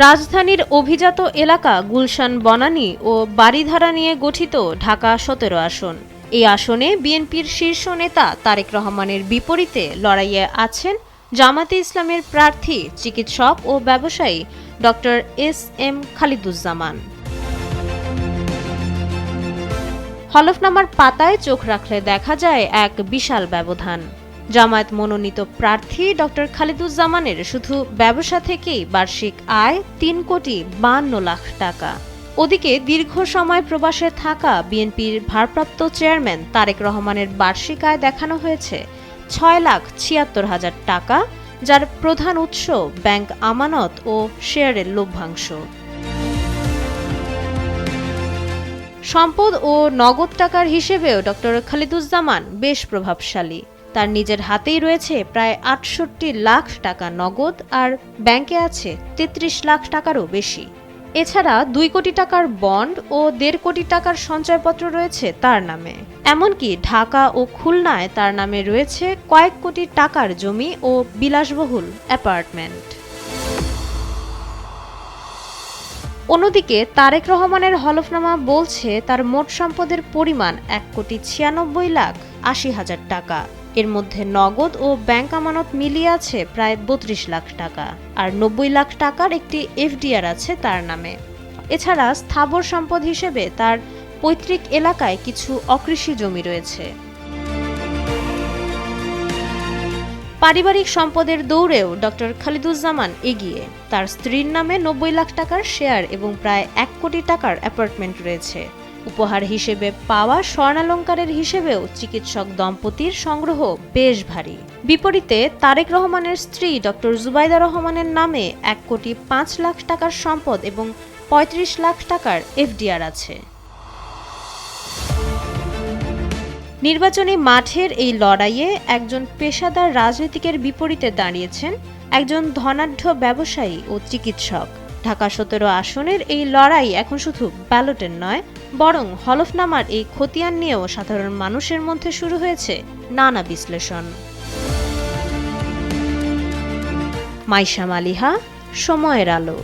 রাজধানীর অভিজাত এলাকা গুলশান বনানী ও বারিধারা নিয়ে গঠিত ঢাকা ১৭ আসন। এই আসনে বিএনপির শীর্ষ নেতা তারেক রহমানের বিপরীতে লড়াইয়ে আছেন জামায়াতে ইসলামের প্রার্থী চিকিৎসক ও ব্যবসায়ী ডক্টর এস.এম. খালিদুজ্জামান। হলফনামার পাতায় চোখ রাখলে দেখা যায় এক বিশাল ব্যবধান। জামায়াত মনোনীত প্রার্থী ডক্টর খালিদুজ্জামানের শুধু ব্যবসা থেকেই বার্ষিক আয় ৩,৫২,০০,০০০ টাকা। ওদিকে দীর্ঘ সময় প্রবাসে থাকা বিএনপির ভারপ্রাপ্ত চেয়ারম্যান তারেক রহমানের বার্ষিক আয় দেখানো হয়েছে ৬,৭৬,০০০ টাকা, যার প্রধান উৎস ব্যাংক আমানত ও শেয়ারের লভ্যাংশ। সম্পদ ও নগদ টাকার হিসেবেও ডক্টর খালিদুজ্জামান বেশ প্রভাবশালী। তার নিজের হাতেই রয়েছে প্রায় ৬৮ লাখ টাকা নগদ, আর ব্যাংকে আছে ৩৩ লাখ টাকারও বেশি। এছাড়া ২ কোটি টাকার বন্ড ও ১.৫ কোটি টাকার সঞ্চয়পত্র রয়েছে তার নামে। এমনকি ঢাকা ও খুলনায় তার নামে রয়েছে কয়েক কোটি টাকার জমি ও বিলাসবহুল অ্যাপার্টমেন্ট। অন্যদিকে তারেক রহমানের হলফনামা বলছে তার মোট সম্পদের পরিমাণ ১,৯৬,৮০,০০০ টাকা। এর মধ্যে নগদ ও ব্যাংক আমানত মিলিয়ে আছে প্রায় ৩২ লাখ টাকা, আর ৯০ লাখ টাকার একটি এফডিআর আছে তার নামে। এছাড়া স্থাবর সম্পদ হিসেবে তার পৈতৃক এলাকায় কিছু অকৃষি জমি রয়েছে। পারিবারিক সম্পদের দৌড়েও ডক্টর খালিদুজ্জামান এগিয়ে। তার স্ত্রীর নামে ৯০ লাখ টাকার শেয়ার এবং প্রায় ১ কোটি টাকার অ্যাপার্টমেন্ট রয়েছে। উপহার হিসেবে পাওয়া স্বর্ণালংকারের হিসেবেও চিকিৎসক দম্পতির সংগ্রহ বেশ ভারী। বিপরীতে তারেক রহমানের স্ত্রী ডক্টর জুবাইদা রহমানের নামে ১,৫,০০,০০০ টাকার সম্পদ এবং ৩৫ লাখ টাকার এফডিআর আছে। নির্বাচনী মাঠের এই লড়াইয়ে একজন পেশাদার রাজনীতিকের বিপরীতে দাঁড়িয়েছেন একজন ধনাঢ্য ব্যবসায়ী ও চিকিৎসক। ঢাকা ১৭ আসনের এই লড়াই এখন শুধু ব্যালটের নয়, বরং হলফনামার এই খতিয়ান নিয়েও সাধারণ মানুষের মধ্যে শুরু হয়েছে নানা বিশ্লেষণ। মাইশা মালিহা, সময়ের আলো।